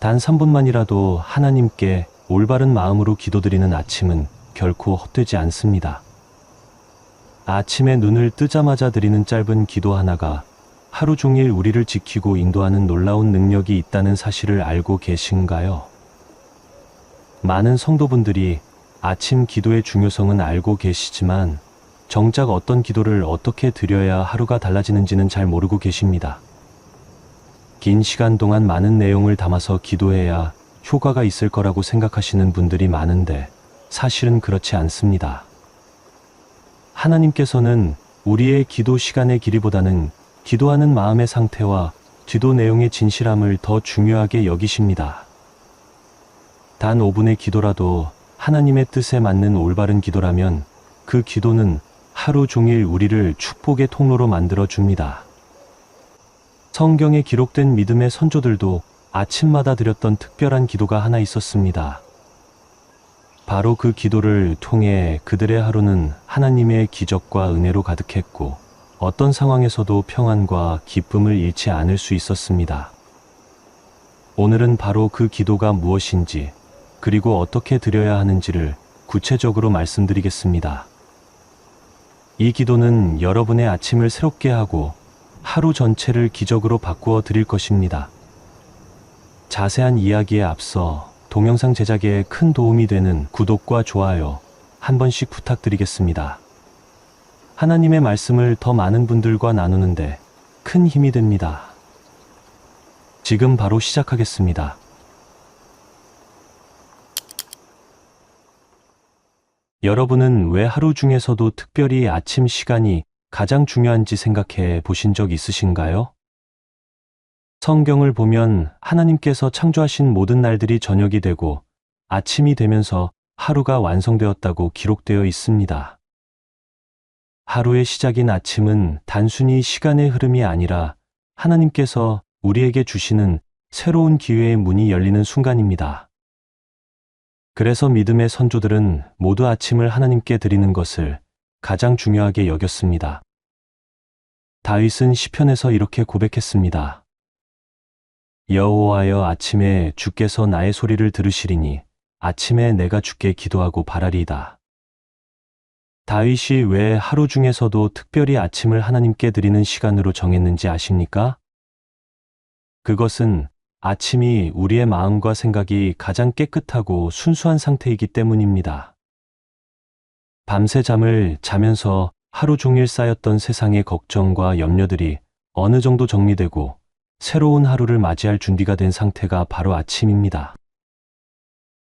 단 3분만이라도 하나님께 올바른 마음으로 기도드리는 아침은 결코 헛되지 않습니다. 아침에 눈을 뜨자마자 드리는 짧은 기도 하나가 하루 종일 우리를 지키고 인도하는 놀라운 능력이 있다는 사실을 알고 계신가요? 많은 성도분들이 아침 기도의 중요성은 알고 계시지만 정작 어떤 기도를 어떻게 드려야 하루가 달라지는지는 잘 모르고 계십니다. 긴 시간 동안 많은 내용을 담아서 기도해야 효과가 있을 거라고 생각하시는 분들이 많은데 사실은 그렇지 않습니다. 하나님께서는 우리의 기도 시간의 길이보다는 기도하는 마음의 상태와 기도 내용의 진실함을 더 중요하게 여기십니다. 단 5분의 기도라도 하나님의 뜻에 맞는 올바른 기도라면 그 기도는 하루 종일 우리를 축복의 통로로 만들어 줍니다. 성경에 기록된 믿음의 선조들도 아침마다 드렸던 특별한 기도가 하나 있었습니다. 바로 그 기도를 통해 그들의 하루는 하나님의 기적과 은혜로 가득했고 어떤 상황에서도 평안과 기쁨을 잃지 않을 수 있었습니다. 오늘은 바로 그 기도가 무엇인지 그리고 어떻게 드려야 하는지를 구체적으로 말씀드리겠습니다. 이 기도는 여러분의 아침을 새롭게 하고 하루 전체를 기적으로 바꾸어 드릴 것입니다. 자세한 이야기에 앞서 동영상 제작에 큰 도움이 되는 구독과 좋아요 한 번씩 부탁드리겠습니다. 하나님의 말씀을 더 많은 분들과 나누는데 큰 힘이 됩니다. 지금 바로 시작하겠습니다. 여러분은 왜 하루 중에서도 특별히 아침 시간이 가장 중요한지 생각해 보신 적 있으신가요? 성경을 보면 하나님께서 창조하신 모든 날들이 저녁이 되고 아침이 되면서 하루가 완성되었다고 기록되어 있습니다. 하루의 시작인 아침은 단순히 시간의 흐름이 아니라 하나님께서 우리에게 주시는 새로운 기회의 문이 열리는 순간입니다. 그래서 믿음의 선조들은 모두 아침을 하나님께 드리는 것을 가장 중요하게 여겼습니다. 다윗은 시편에서 이렇게 고백했습니다. 여호와여, 아침에 주께서 나의 소리를 들으시리니 아침에 내가 주께 기도하고 바라리이다. 다윗이 왜 하루 중에서도 특별히 아침을 하나님께 드리는 시간으로 정했는지 아십니까? 그것은 아침이 우리의 마음과 생각이 가장 깨끗하고 순수한 상태이기 때문입니다. 밤새 잠을 자면서 하루 종일 쌓였던 세상의 걱정과 염려들이 어느 정도 정리되고 새로운 하루를 맞이할 준비가 된 상태가 바로 아침입니다.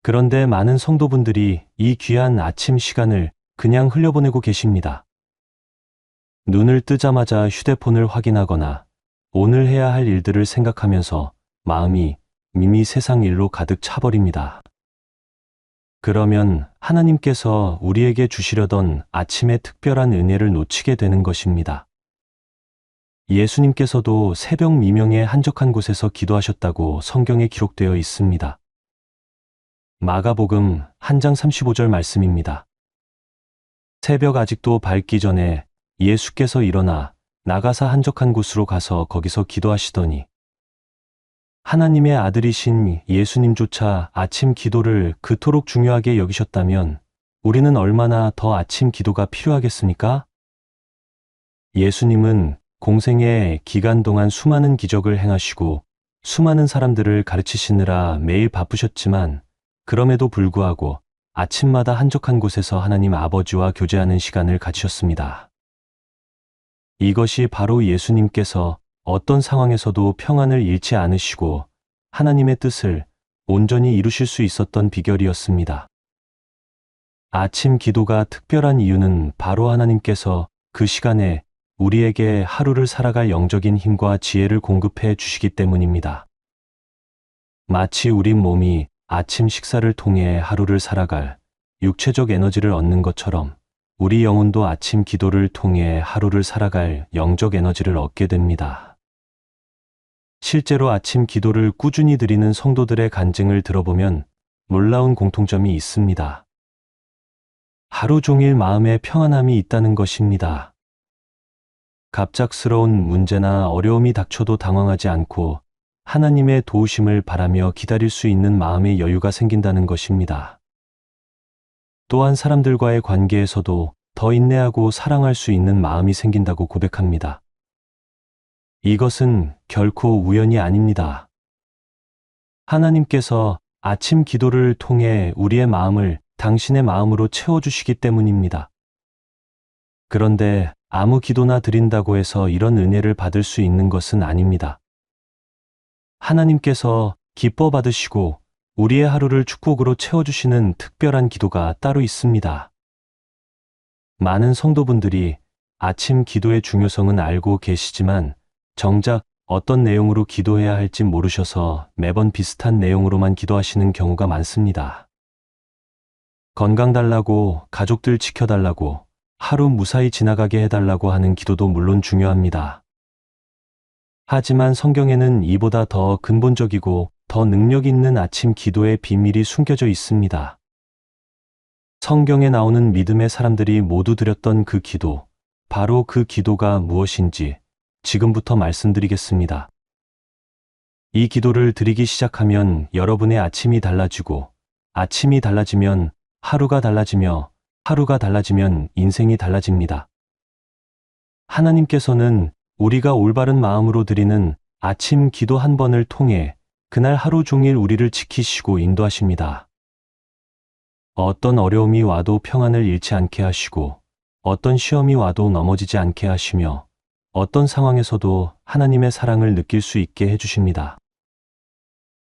그런데 많은 성도분들이 이 귀한 아침 시간을 그냥 흘려보내고 계십니다. 눈을 뜨자마자 휴대폰을 확인하거나 오늘 해야 할 일들을 생각하면서 마음이 이미 세상 일로 가득 차버립니다. 그러면 하나님께서 우리에게 주시려던 아침의 특별한 은혜를 놓치게 되는 것입니다. 예수님께서도 새벽 미명에 한적한 곳에서 기도하셨다고 성경에 기록되어 있습니다. 마가복음 1장 35절 말씀입니다. 새벽 아직도 밝기 전에 예수께서 일어나 나가사 한적한 곳으로 가서 거기서 기도하시더니 하나님의 아들이신 예수님조차 아침 기도를 그토록 중요하게 여기셨다면 우리는 얼마나 더 아침 기도가 필요하겠습니까? 예수님은 공생의 기간 동안 수많은 기적을 행하시고 수많은 사람들을 가르치시느라 매일 바쁘셨지만 그럼에도 불구하고 아침마다 한적한 곳에서 하나님 아버지와 교제하는 시간을 가지셨습니다. 이것이 바로 예수님께서 어떤 상황에서도 평안을 잃지 않으시고 하나님의 뜻을 온전히 이루실 수 있었던 비결이었습니다. 아침 기도가 특별한 이유는 바로 하나님께서 그 시간에 우리에게 하루를 살아갈 영적인 힘과 지혜를 공급해 주시기 때문입니다. 마치 우리 몸이 아침 식사를 통해 하루를 살아갈 육체적 에너지를 얻는 것처럼 우리 영혼도 아침 기도를 통해 하루를 살아갈 영적 에너지를 얻게 됩니다. 실제로 아침 기도를 꾸준히 드리는 성도들의 간증을 들어보면 놀라운 공통점이 있습니다. 하루 종일 마음에 평안함이 있다는 것입니다. 갑작스러운 문제나 어려움이 닥쳐도 당황하지 않고 하나님의 도우심을 바라며 기다릴 수 있는 마음의 여유가 생긴다는 것입니다. 또한 사람들과의 관계에서도 더 인내하고 사랑할 수 있는 마음이 생긴다고 고백합니다. 이것은 결코 우연이 아닙니다. 하나님께서 아침 기도를 통해 우리의 마음을 당신의 마음으로 채워주시기 때문입니다. 그런데 아무 기도나 드린다고 해서 이런 은혜를 받을 수 있는 것은 아닙니다. 하나님께서 기뻐 받으시고 우리의 하루를 축복으로 채워주시는 특별한 기도가 따로 있습니다. 많은 성도분들이 아침 기도의 중요성은 알고 계시지만 정작 어떤 내용으로 기도해야 할지 모르셔서 매번 비슷한 내용으로만 기도하시는 경우가 많습니다. 건강 달라고, 가족들 지켜달라고, 하루 무사히 지나가게 해달라고 하는 기도도 물론 중요합니다. 하지만 성경에는 이보다 더 근본적이고 더 능력 있는 아침 기도의 비밀이 숨겨져 있습니다. 성경에 나오는 믿음의 사람들이 모두 드렸던 그 기도, 바로 그 기도가 무엇인지 지금부터 말씀드리겠습니다. 이 기도를 드리기 시작하면 여러분의 아침이 달라지고, 아침이 달라지면 하루가 달라지며, 하루가 달라지면 인생이 달라집니다. 하나님께서는 우리가 올바른 마음으로 드리는 아침 기도 한 번을 통해 그날 하루 종일 우리를 지키시고 인도하십니다. 어떤 어려움이 와도 평안을 잃지 않게 하시고, 어떤 시험이 와도 넘어지지 않게 하시며, 어떤 상황에서도 하나님의 사랑을 느낄 수 있게 해주십니다.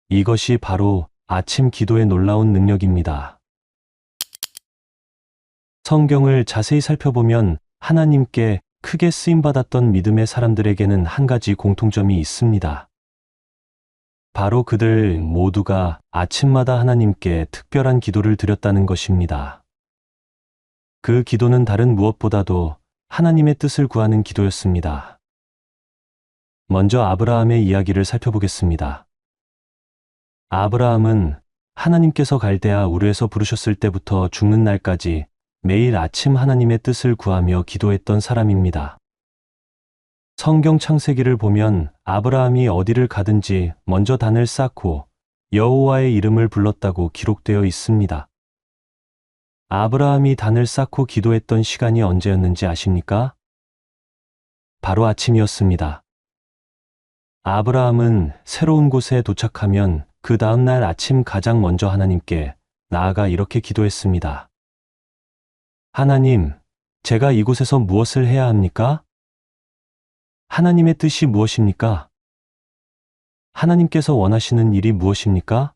이것이 바로 아침 기도의 놀라운 능력입니다. 성경을 자세히 살펴보면 하나님께 크게 쓰임받았던 믿음의 사람들에게는 한 가지 공통점이 있습니다. 바로 그들 모두가 아침마다 하나님께 특별한 기도를 드렸다는 것입니다. 그 기도는 다른 무엇보다도 하나님의 뜻을 구하는 기도였습니다. 먼저 아브라함의 이야기를 살펴보겠습니다. 아브라함은 하나님께서 갈대아 우르에서 부르셨을 때부터 죽는 날까지 매일 아침 하나님의 뜻을 구하며 기도했던 사람입니다. 성경 창세기를 보면 아브라함이 어디를 가든지 먼저 단을 쌓고 여호와의 이름을 불렀다고 기록되어 있습니다. 아브라함이 단을 쌓고 기도했던 시간이 언제였는지 아십니까? 바로 아침이었습니다. 아브라함은 새로운 곳에 도착하면 그 다음 날 아침 가장 먼저 하나님께 나아가 이렇게 기도했습니다. 하나님, 제가 이곳에서 무엇을 해야 합니까? 하나님의 뜻이 무엇입니까? 하나님께서 원하시는 일이 무엇입니까?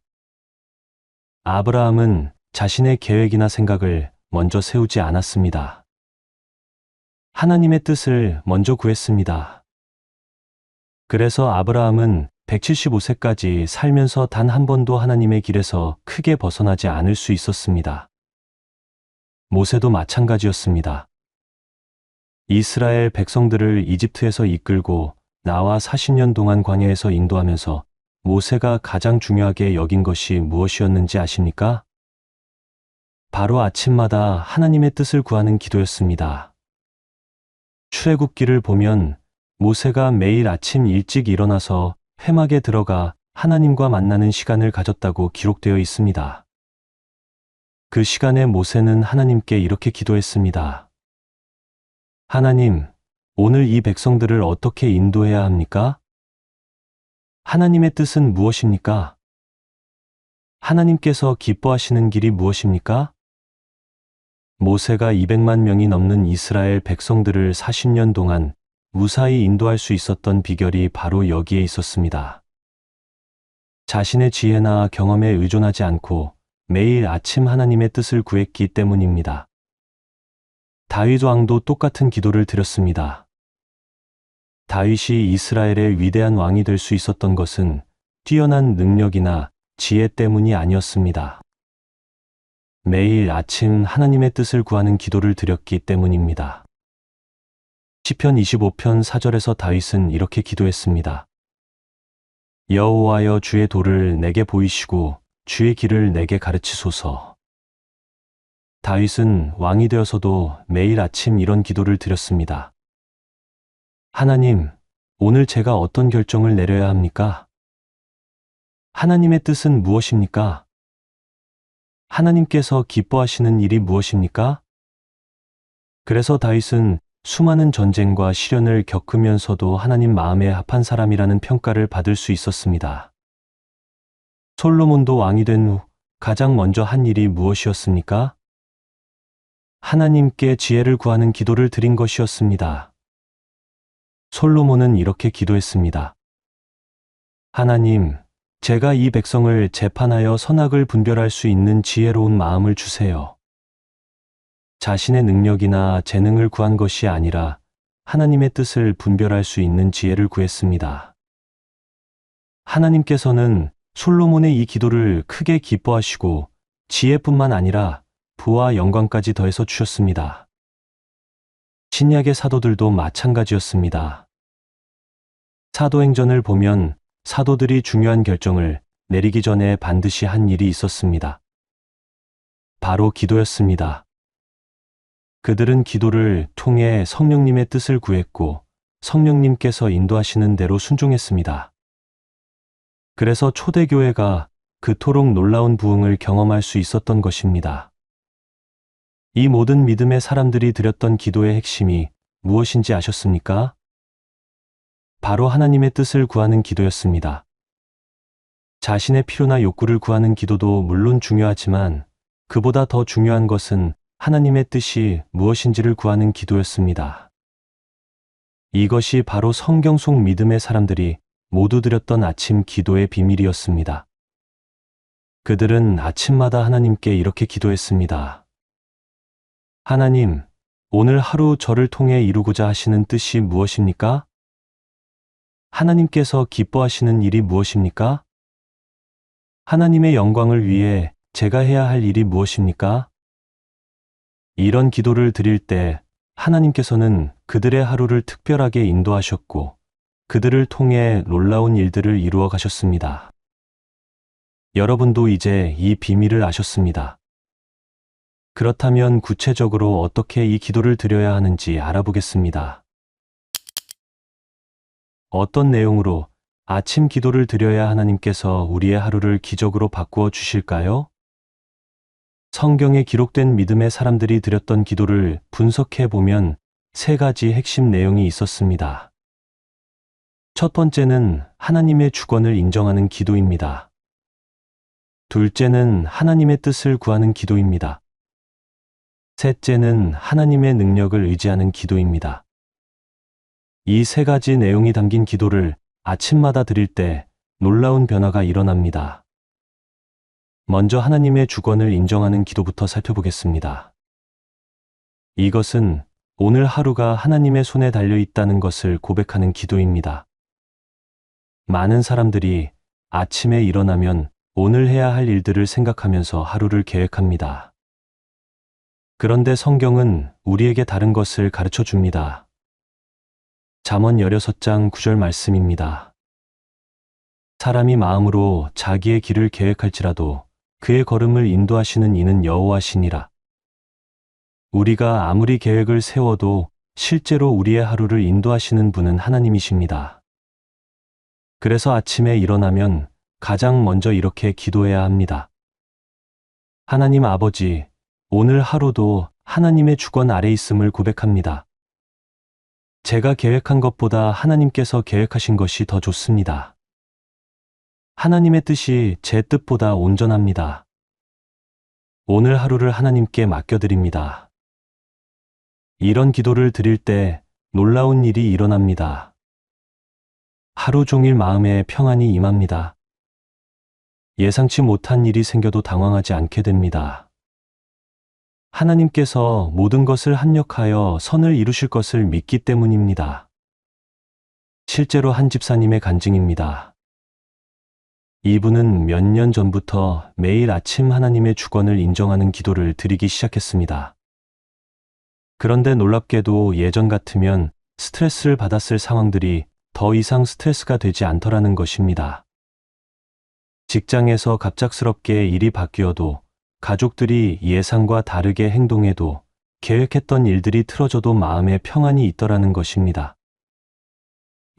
아브라함은 자신의 계획이나 생각을 먼저 세우지 않았습니다. 하나님의 뜻을 먼저 구했습니다. 그래서 아브라함은 175세까지 살면서 단 한 번도 하나님의 길에서 크게 벗어나지 않을 수 있었습니다. 모세도 마찬가지였습니다. 이스라엘 백성들을 이집트에서 이끌고 나와 40년 동안 광야에서 인도하면서 모세가 가장 중요하게 여긴 것이 무엇이었는지 아십니까? 바로 아침마다 하나님의 뜻을 구하는 기도였습니다. 출애굽기를 보면 모세가 매일 아침 일찍 일어나서 회막에 들어가 하나님과 만나는 시간을 가졌다고 기록되어 있습니다. 그 시간에 모세는 하나님께 이렇게 기도했습니다. 하나님, 오늘 이 백성들을 어떻게 인도해야 합니까? 하나님의 뜻은 무엇입니까? 하나님께서 기뻐하시는 길이 무엇입니까? 모세가 200만 명이 넘는 이스라엘 백성들을 40년 동안 무사히 인도할 수 있었던 비결이 바로 여기에 있었습니다. 자신의 지혜나 경험에 의존하지 않고 매일 아침 하나님의 뜻을 구했기 때문입니다. 다윗 왕도 똑같은 기도를 드렸습니다. 다윗이 이스라엘의 위대한 왕이 될 수 있었던 것은 뛰어난 능력이나 지혜 때문이 아니었습니다. 매일 아침 하나님의 뜻을 구하는 기도를 드렸기 때문입니다. 시편 25편 4절에서 다윗은 이렇게 기도했습니다. 여호와여, 주의 도를 내게 보이시고 주의 길을 내게 가르치소서. 다윗은 왕이 되어서도 매일 아침 이런 기도를 드렸습니다. 하나님, 오늘 제가 어떤 결정을 내려야 합니까? 하나님의 뜻은 무엇입니까? 하나님께서 기뻐하시는 일이 무엇입니까? 그래서 다윗은 수많은 전쟁과 시련을 겪으면서도 하나님 마음에 합한 사람이라는 평가를 받을 수 있었습니다. 솔로몬도 왕이 된 후 가장 먼저 한 일이 무엇이었습니까? 하나님께 지혜를 구하는 기도를 드린 것이었습니다. 솔로몬은 이렇게 기도했습니다. 하나님, 제가 이 백성을 재판하여 선악을 분별할 수 있는 지혜로운 마음을 주세요. 자신의 능력이나 재능을 구한 것이 아니라 하나님의 뜻을 분별할 수 있는 지혜를 구했습니다. 하나님께서는 솔로몬의 이 기도를 크게 기뻐하시고 지혜뿐만 아니라 부와 영광까지 더해서 주셨습니다. 신약의 사도들도 마찬가지였습니다. 사도행전을 보면 사도들이 중요한 결정을 내리기 전에 반드시 한 일이 있었습니다. 바로 기도였습니다. 그들은 기도를 통해 성령님의 뜻을 구했고 성령님께서 인도하시는 대로 순종했습니다. 그래서 초대교회가 그토록 놀라운 부흥을 경험할 수 있었던 것입니다. 이 모든 믿음의 사람들이 드렸던 기도의 핵심이 무엇인지 아셨습니까? 바로 하나님의 뜻을 구하는 기도였습니다. 자신의 필요나 욕구를 구하는 기도도 물론 중요하지만 그보다 더 중요한 것은 하나님의 뜻이 무엇인지를 구하는 기도였습니다. 이것이 바로 성경 속 믿음의 사람들이 모두 드렸던 아침 기도의 비밀이었습니다. 그들은 아침마다 하나님께 이렇게 기도했습니다. 하나님, 오늘 하루 저를 통해 이루고자 하시는 뜻이 무엇입니까? 하나님께서 기뻐하시는 일이 무엇입니까? 하나님의 영광을 위해 제가 해야 할 일이 무엇입니까? 이런 기도를 드릴 때 하나님께서는 그들의 하루를 특별하게 인도하셨고 그들을 통해 놀라운 일들을 이루어 가셨습니다. 여러분도 이제 이 비밀을 아셨습니다. 그렇다면 구체적으로 어떻게 이 기도를 드려야 하는지 알아보겠습니다. 어떤 내용으로 아침 기도를 드려야 하나님께서 우리의 하루를 기적으로 바꾸어 주실까요? 성경에 기록된 믿음의 사람들이 드렸던 기도를 분석해 보면 세 가지 핵심 내용이 있었습니다. 첫 번째는 하나님의 주권을 인정하는 기도입니다. 둘째는 하나님의 뜻을 구하는 기도입니다. 셋째는 하나님의 능력을 의지하는 기도입니다. 이 세 가지 내용이 담긴 기도를 아침마다 드릴 때 놀라운 변화가 일어납니다. 먼저 하나님의 주권을 인정하는 기도부터 살펴보겠습니다. 이것은 오늘 하루가 하나님의 손에 달려 있다는 것을 고백하는 기도입니다. 많은 사람들이 아침에 일어나면 오늘 해야 할 일들을 생각하면서 하루를 계획합니다. 그런데 성경은 우리에게 다른 것을 가르쳐 줍니다. 잠언 16장 9절 말씀입니다. 사람이 마음으로 자기의 길을 계획할지라도 그의 걸음을 인도하시는 이는 여호와시니라. 우리가 아무리 계획을 세워도 실제로 우리의 하루를 인도하시는 분은 하나님이십니다. 그래서 아침에 일어나면 가장 먼저 이렇게 기도해야 합니다. 하나님 아버지, 오늘 하루도 하나님의 주권 아래 있음을 고백합니다. 제가 계획한 것보다 하나님께서 계획하신 것이 더 좋습니다. 하나님의 뜻이 제 뜻보다 온전합니다. 오늘 하루를 하나님께 맡겨드립니다. 이런 기도를 드릴 때 놀라운 일이 일어납니다. 하루 종일 마음에 평안이 임합니다. 예상치 못한 일이 생겨도 당황하지 않게 됩니다. 하나님께서 모든 것을 합력하여 선을 이루실 것을 믿기 때문입니다. 실제로 한 집사님의 간증입니다. 이분은 몇 년 전부터 매일 아침 하나님의 주권을 인정하는 기도를 드리기 시작했습니다. 그런데 놀랍게도 예전 같으면 스트레스를 받았을 상황들이 더 이상 스트레스가 되지 않더라는 것입니다. 직장에서 갑작스럽게 일이 바뀌어도 가족들이 예상과 다르게 행동해도 계획했던 일들이 틀어져도 마음에 평안이 있더라는 것입니다.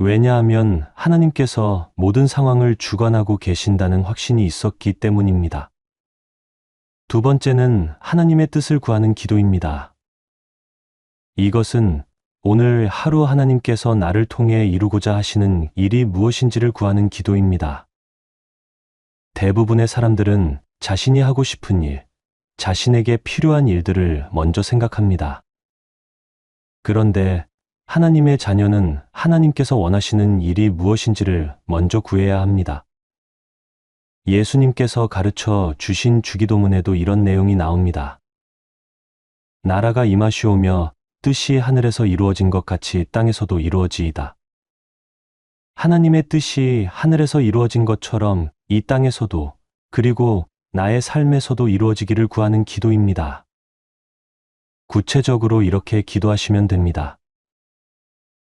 왜냐하면 하나님께서 모든 상황을 주관하고 계신다는 확신이 있었기 때문입니다. 두 번째는 하나님의 뜻을 구하는 기도입니다. 이것은 오늘 하루 하나님께서 나를 통해 이루고자 하시는 일이 무엇인지를 구하는 기도입니다. 대부분의 사람들은 자신이 하고 싶은 일, 자신에게 필요한 일들을 먼저 생각합니다. 그런데 하나님의 자녀는 하나님께서 원하시는 일이 무엇인지를 먼저 구해야 합니다. 예수님께서 가르쳐 주신 주기도문에도 이런 내용이 나옵니다. 나라가 임하시오며 뜻이 하늘에서 이루어진 것 같이 땅에서도 이루어지이다. 하나님의 뜻이 하늘에서 이루어진 것처럼 이 땅에서도 그리고 나의 삶에서도 이루어지기를 구하는 기도입니다. 구체적으로 이렇게 기도하시면 됩니다.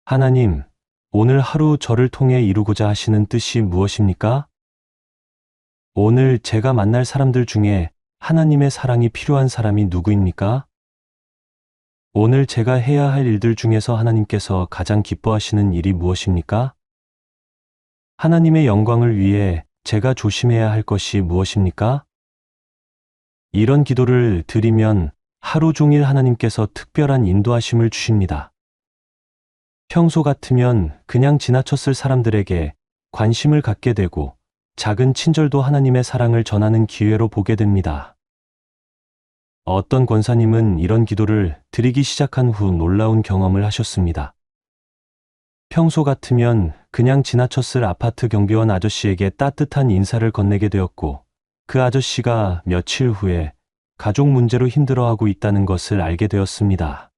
하나님, 오늘 하루 저를 통해 이루고자 하시는 뜻이 무엇입니까? 오늘 제가 만날 사람들 중에 하나님의 사랑이 필요한 사람이 누구입니까? 오늘 제가 해야 할 일들 중에서 하나님께서 가장 기뻐하시는 일이 무엇입니까? 하나님의 영광을 위해 제가 조심해야 할 것이 무엇입니까? 이런 기도를 드리면 하루 종일 하나님께서 특별한 인도하심을 주십니다. 평소 같으면 그냥 지나쳤을 사람들에게 관심을 갖게 되고 작은 친절도 하나님의 사랑을 전하는 기회로 보게 됩니다. 어떤 권사님은 이런 기도를 드리기 시작한 후 놀라운 경험을 하셨습니다. 평소 같으면 그냥 지나쳤을 아파트 경비원 아저씨에게 따뜻한 인사를 건네게 되었고 그 아저씨가 며칠 후에 가족 문제로 힘들어하고 있다는 것을 알게 되었습니다.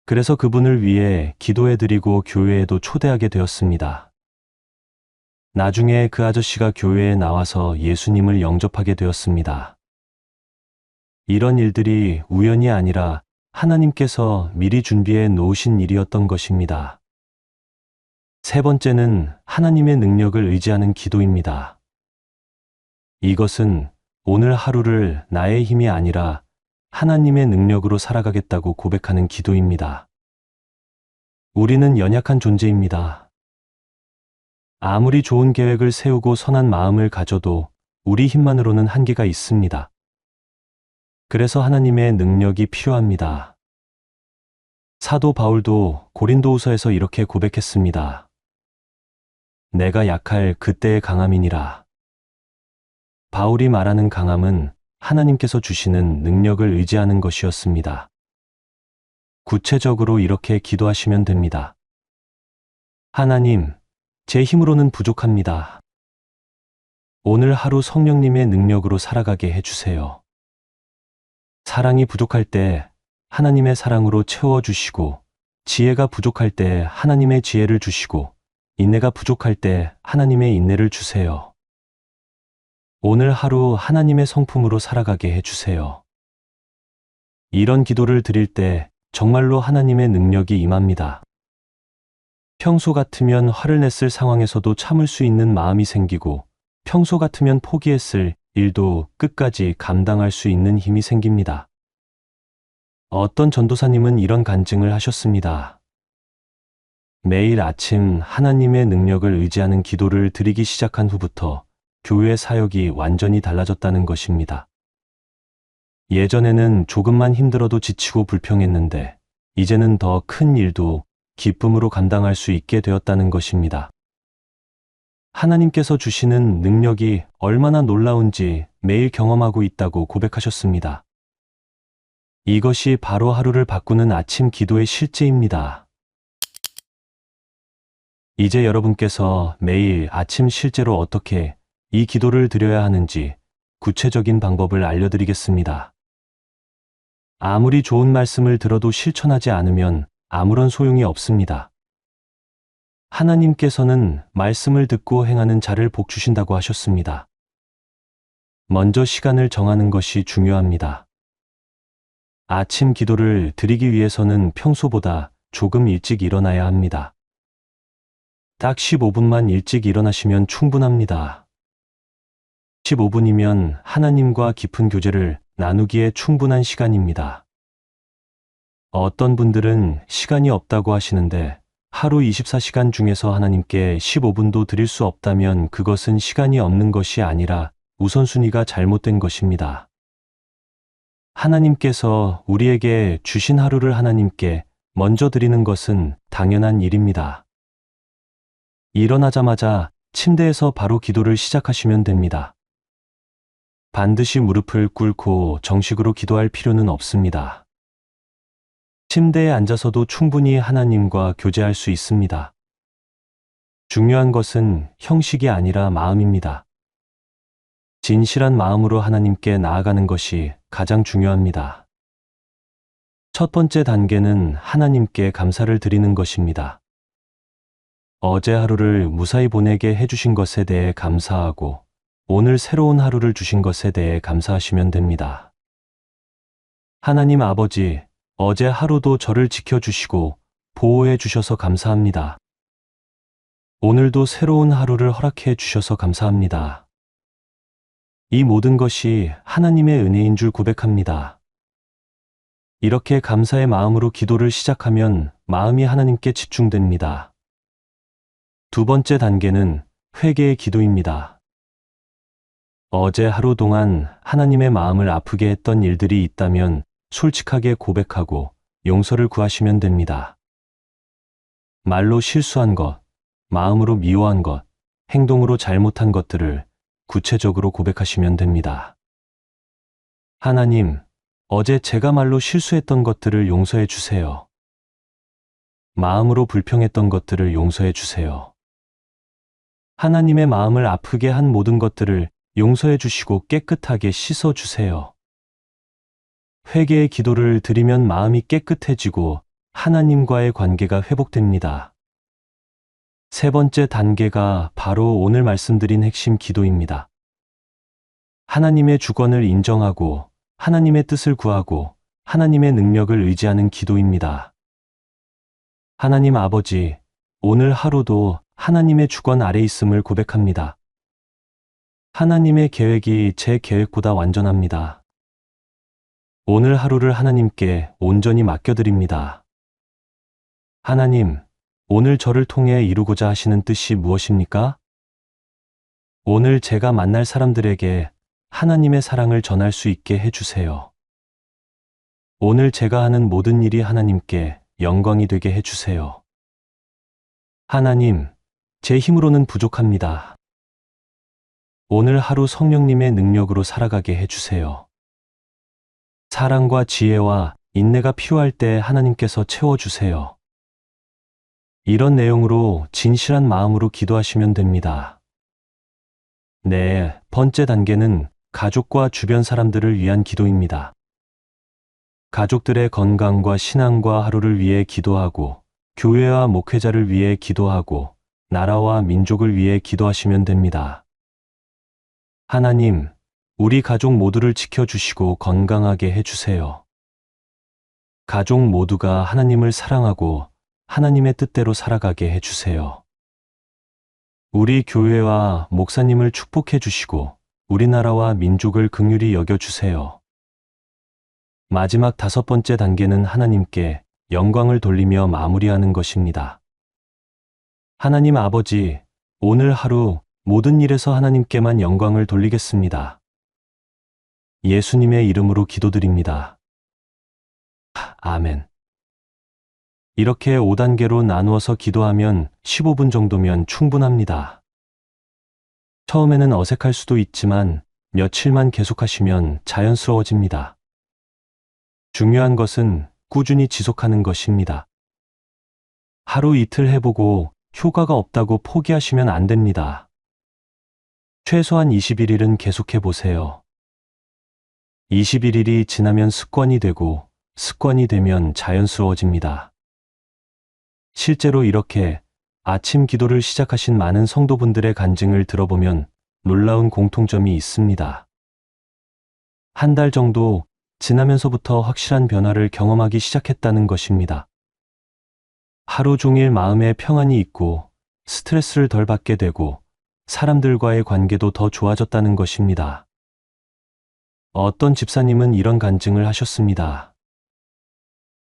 그래서 그분을 위해 기도해드리고 교회에도 초대하게 되었습니다. 나중에 그 아저씨가 교회에 나와서 예수님을 영접하게 되었습니다. 이런 일들이 우연이 아니라 하나님께서 미리 준비해 놓으신 일이었던 것입니다. 세 번째는 하나님의 능력을 의지하는 기도입니다. 이것은 오늘 하루를 나의 힘이 아니라 하나님의 능력으로 살아가겠다고 고백하는 기도입니다. 우리는 연약한 존재입니다. 아무리 좋은 계획을 세우고 선한 마음을 가져도 우리 힘만으로는 한계가 있습니다. 그래서 하나님의 능력이 필요합니다. 사도 바울도 고린도후서에서 이렇게 고백했습니다. 내가 약할 그때의 강함이니라. 바울이 말하는 강함은 하나님께서 주시는 능력을 의지하는 것이었습니다. 구체적으로 이렇게 기도하시면 됩니다. 하나님, 제 힘으로는 부족합니다. 오늘 하루 성령님의 능력으로 살아가게 해주세요. 사랑이 부족할 때 하나님의 사랑으로 채워주시고, 지혜가 부족할 때 하나님의 지혜를 주시고, 인내가 부족할 때 하나님의 인내를 주세요. 오늘 하루 하나님의 성품으로 살아가게 해주세요. 이런 기도를 드릴 때 정말로 하나님의 능력이 임합니다. 평소 같으면 화를 냈을 상황에서도 참을 수 있는 마음이 생기고, 평소 같으면 포기했을 일도 끝까지 감당할 수 있는 힘이 생깁니다. 어떤 전도사님은 이런 간증을 하셨습니다. 매일 아침 하나님의 능력을 의지하는 기도를 드리기 시작한 후부터 교회 사역이 완전히 달라졌다는 것입니다. 예전에는 조금만 힘들어도 지치고 불평했는데 이제는 더 큰 일도 기쁨으로 감당할 수 있게 되었다는 것입니다. 하나님께서 주시는 능력이 얼마나 놀라운지 매일 경험하고 있다고 고백하셨습니다. 이것이 바로 하루를 바꾸는 아침 기도의 실제입니다. 이제 여러분께서 매일 아침 실제로 어떻게 이 기도를 드려야 하는지 구체적인 방법을 알려드리겠습니다. 아무리 좋은 말씀을 들어도 실천하지 않으면 아무런 소용이 없습니다. 하나님께서는 말씀을 듣고 행하는 자를 복 주신다고 하셨습니다. 먼저 시간을 정하는 것이 중요합니다. 아침 기도를 드리기 위해서는 평소보다 조금 일찍 일어나야 합니다. 딱 15분만 일찍 일어나시면 충분합니다. 15분이면 하나님과 깊은 교제를 나누기에 충분한 시간입니다. 어떤 분들은 시간이 없다고 하시는데 하루 24시간 중에서 하나님께 15분도 드릴 수 없다면 그것은 시간이 없는 것이 아니라 우선순위가 잘못된 것입니다. 하나님께서 우리에게 주신 하루를 하나님께 먼저 드리는 것은 당연한 일입니다. 일어나자마자 침대에서 바로 기도를 시작하시면 됩니다. 반드시 무릎을 꿇고 정식으로 기도할 필요는 없습니다. 침대에 앉아서도 충분히 하나님과 교제할 수 있습니다. 중요한 것은 형식이 아니라 마음입니다. 진실한 마음으로 하나님께 나아가는 것이 가장 중요합니다. 첫 번째 단계는 하나님께 감사를 드리는 것입니다. 어제 하루를 무사히 보내게 해주신 것에 대해 감사하고 오늘 새로운 하루를 주신 것에 대해 감사하시면 됩니다. 하나님 아버지, 어제 하루도 저를 지켜주시고 보호해 주셔서 감사합니다. 오늘도 새로운 하루를 허락해 주셔서 감사합니다. 이 모든 것이 하나님의 은혜인 줄 고백합니다. 이렇게 감사의 마음으로 기도를 시작하면 마음이 하나님께 집중됩니다. 두 번째 단계는 회개의 기도입니다. 어제 하루 동안 하나님의 마음을 아프게 했던 일들이 있다면 솔직하게 고백하고 용서를 구하시면 됩니다. 말로 실수한 것, 마음으로 미워한 것, 행동으로 잘못한 것들을 구체적으로 고백하시면 됩니다. 하나님, 어제 제가 말로 실수했던 것들을 용서해 주세요. 마음으로 불평했던 것들을 용서해 주세요. 하나님의 마음을 아프게 한 모든 것들을 용서해 주시고 깨끗하게 씻어 주세요. 회개의 기도를 드리면 마음이 깨끗해지고 하나님과의 관계가 회복됩니다. 세 번째 단계가 바로 오늘 말씀드린 핵심 기도입니다. 하나님의 주권을 인정하고 하나님의 뜻을 구하고 하나님의 능력을 의지하는 기도입니다. 하나님 아버지, 오늘 하루도 하나님의 주권 아래 있음을 고백합니다. 하나님의 계획이 제 계획보다 완전합니다. 오늘 하루를 하나님께 온전히 맡겨드립니다. 하나님, 오늘 저를 통해 이루고자 하시는 뜻이 무엇입니까? 오늘 제가 만날 사람들에게 하나님의 사랑을 전할 수 있게 해주세요. 오늘 제가 하는 모든 일이 하나님께 영광이 되게 해주세요. 하나님, 제 힘으로는 부족합니다. 오늘 하루 성령님의 능력으로 살아가게 해주세요. 사랑과 지혜와 인내가 필요할 때 하나님께서 채워주세요. 이런 내용으로 진실한 마음으로 기도하시면 됩니다. 네, 번째 단계는 가족과 주변 사람들을 위한 기도입니다. 가족들의 건강과 신앙과 하루를 위해 기도하고, 교회와 목회자를 위해 기도하고, 나라와 민족을 위해 기도하시면 됩니다. 하나님, 우리 가족 모두를 지켜주시고 건강하게 해주세요. 가족 모두가 하나님을 사랑하고 하나님의 뜻대로 살아가게 해주세요. 우리 교회와 목사님을 축복해 주시고 우리나라와 민족을 긍휼히 여겨주세요. 마지막 다섯 번째 단계는 하나님께 영광을 돌리며 마무리하는 것입니다. 하나님 아버지, 오늘 하루 모든 일에서 하나님께만 영광을 돌리겠습니다. 예수님의 이름으로 기도드립니다. 아멘. 이렇게 5단계로 나누어서 기도하면 15분 정도면 충분합니다. 처음에는 어색할 수도 있지만 며칠만 계속하시면 자연스러워집니다. 중요한 것은 꾸준히 지속하는 것입니다. 하루 이틀 해보고 효과가 없다고 포기하시면 안 됩니다. 최소한 21일은 계속해보세요. 21일이 지나면 습관이 되고 습관이 되면 자연스러워집니다. 실제로 이렇게 아침 기도를 시작하신 많은 성도분들의 간증을 들어보면 놀라운 공통점이 있습니다. 한 달 정도 지나면서부터 확실한 변화를 경험하기 시작했다는 것입니다. 하루 종일 마음에 평안이 있고 스트레스를 덜 받게 되고 사람들과의 관계도 더 좋아졌다는 것입니다. 어떤 집사님은 이런 간증을 하셨습니다.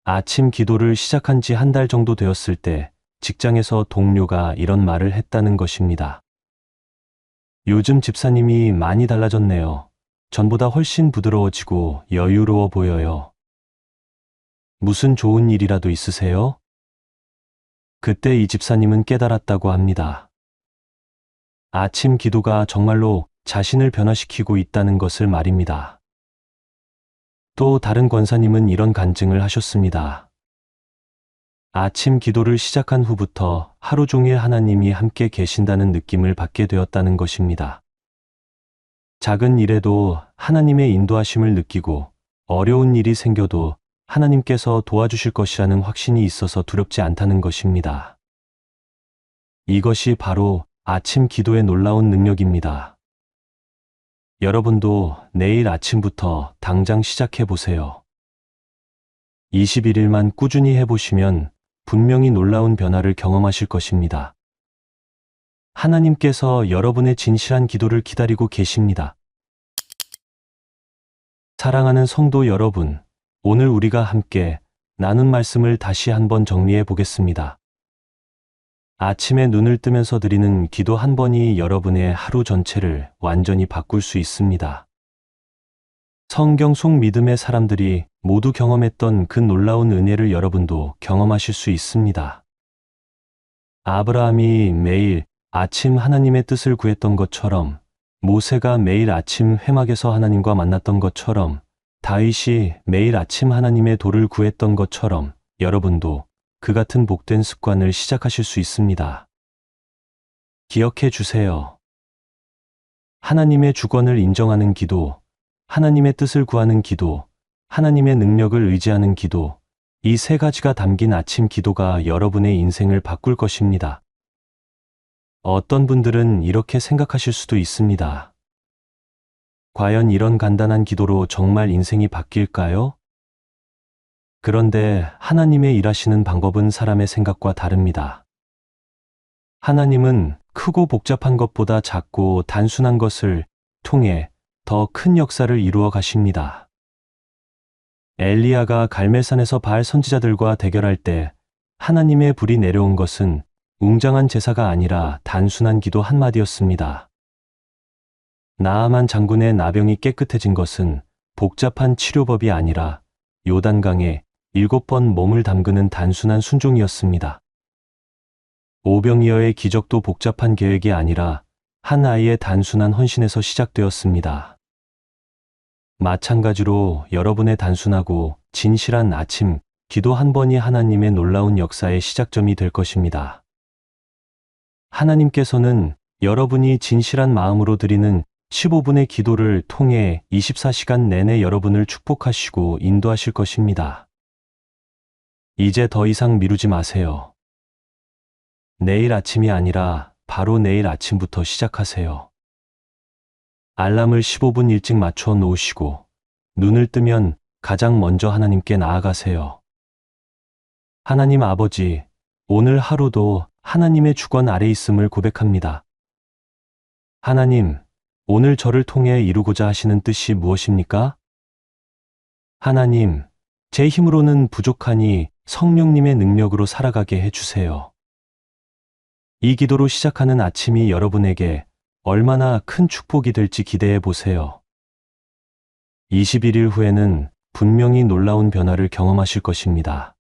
아침 기도를 시작한 지 한 달 정도 되었을 때 직장에서 동료가 이런 말을 했다는 것입니다. 요즘 집사님이 많이 달라졌네요. 전보다 훨씬 부드러워지고 여유로워 보여요. 무슨 좋은 일이라도 있으세요? 그때 이 집사님은 깨달았다고 합니다. 아침 기도가 정말로 자신을 변화시키고 있다는 것을 말입니다. 또 다른 권사님은 이런 간증을 하셨습니다. 아침 기도를 시작한 후부터 하루 종일 하나님이 함께 계신다는 느낌을 받게 되었다는 것입니다. 작은 일에도 하나님의 인도하심을 느끼고 어려운 일이 생겨도 하나님께서 도와주실 것이라는 확신이 있어서 두렵지 않다는 것입니다. 이것이 바로 아침 기도의 놀라운 능력입니다. 여러분도 내일 아침부터 당장 시작해 보세요. 21일만 꾸준히 해보시면 분명히 놀라운 변화를 경험하실 것입니다. 하나님께서 여러분의 진실한 기도를 기다리고 계십니다. 사랑하는 성도 여러분, 오늘 우리가 함께 나눈 말씀을 다시 한번 정리해 보겠습니다. 아침에 눈을 뜨면서 드리는 기도 한 번이 여러분의 하루 전체를 완전히 바꿀 수 있습니다. 성경 속 믿음의 사람들이 모두 경험했던 그 놀라운 은혜를 여러분도 경험하실 수 있습니다. 아브라함이 매일 아침 하나님의 뜻을 구했던 것처럼, 모세가 매일 아침 회막에서 하나님과 만났던 것처럼, 다윗이 매일 아침 하나님의 도를 구했던 것처럼 여러분도 그 같은 복된 습관을 시작하실 수 있습니다. 기억해 주세요. 하나님의 주권을 인정하는 기도, 하나님의 뜻을 구하는 기도, 하나님의 능력을 의지하는 기도, 이 세 가지가 담긴 아침 기도가 여러분의 인생을 바꿀 것입니다. 어떤 분들은 이렇게 생각하실 수도 있습니다. 과연 이런 간단한 기도로 정말 인생이 바뀔까요? 그런데 하나님의 일하시는 방법은 사람의 생각과 다릅니다. 하나님은 크고 복잡한 것보다 작고 단순한 것을 통해 더 큰 역사를 이루어 가십니다. 엘리야가 갈멜산에서 바알 선지자들과 대결할 때 하나님의 불이 내려온 것은 웅장한 제사가 아니라 단순한 기도 한마디였습니다. 나아만 장군의 나병이 깨끗해진 것은 복잡한 치료법이 아니라 요단강에 7번 몸을 담그는 단순한 순종이었습니다. 오병이어의 기적도 복잡한 계획이 아니라 한 아이의 단순한 헌신에서 시작되었습니다. 마찬가지로 여러분의 단순하고 진실한 아침 기도 한 번이 하나님의 놀라운 역사의 시작점이 될 것입니다. 하나님께서는 여러분이 진실한 마음으로 드리는 15분의 기도를 통해 24시간 내내 여러분을 축복하시고 인도하실 것입니다. 이제 더 이상 미루지 마세요. 내일 아침이 아니라 바로 내일 아침부터 시작하세요. 알람을 15분 일찍 맞춰 놓으시고 눈을 뜨면 가장 먼저 하나님께 나아가세요. 하나님 아버지, 오늘 하루도 하나님의 주권 아래 있음을 고백합니다. 하나님, 오늘 저를 통해 이루고자 하시는 뜻이 무엇입니까? 하나님, 제 힘으로는 부족하니 성령님의 능력으로 살아가게 해주세요. 이 기도로 시작하는 아침이 여러분에게 얼마나 큰 축복이 될지 기대해 보세요. 21일 후에는 분명히 놀라운 변화를 경험하실 것입니다.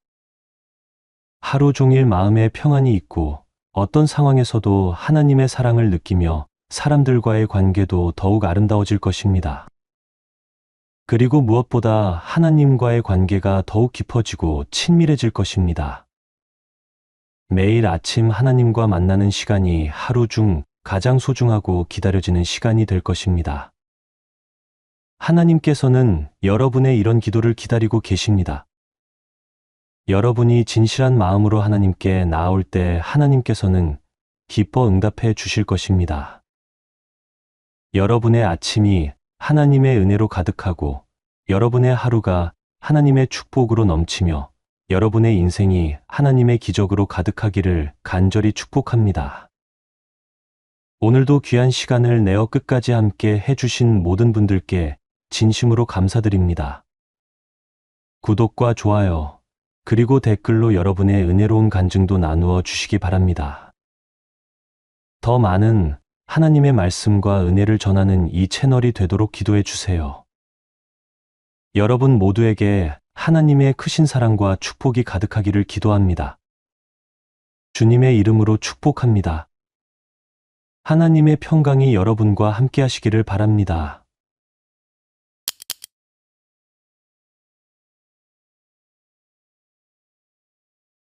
하루 종일 마음에 평안이 있고 어떤 상황에서도 하나님의 사랑을 느끼며 사람들과의 관계도 더욱 아름다워질 것입니다. 그리고 무엇보다 하나님과의 관계가 더욱 깊어지고 친밀해질 것입니다. 매일 아침 하나님과 만나는 시간이 하루 중 가장 소중하고 기다려지는 시간이 될 것입니다. 하나님께서는 여러분의 이런 기도를 기다리고 계십니다. 여러분이 진실한 마음으로 하나님께 나아올 때 하나님께서는 기뻐 응답해 주실 것입니다. 여러분의 아침이 하나님의 은혜로 가득하고 여러분의 하루가 하나님의 축복으로 넘치며 여러분의 인생이 하나님의 기적으로 가득하기를 간절히 축복합니다. 오늘도 귀한 시간을 내어 끝까지 함께 해주신 모든 분들께 진심으로 감사드립니다. 구독과 좋아요, 그리고 댓글로 여러분의 은혜로운 간증도 나누어 주시기 바랍니다. 더 많은 하나님의 말씀과 은혜를 전하는 이 채널이 되도록 기도해 주세요. 여러분 모두에게 하나님의 크신 사랑과 축복이 가득하기를 기도합니다. 주님의 이름으로 축복합니다. 하나님의 평강이 여러분과 함께 하시기를 바랍니다.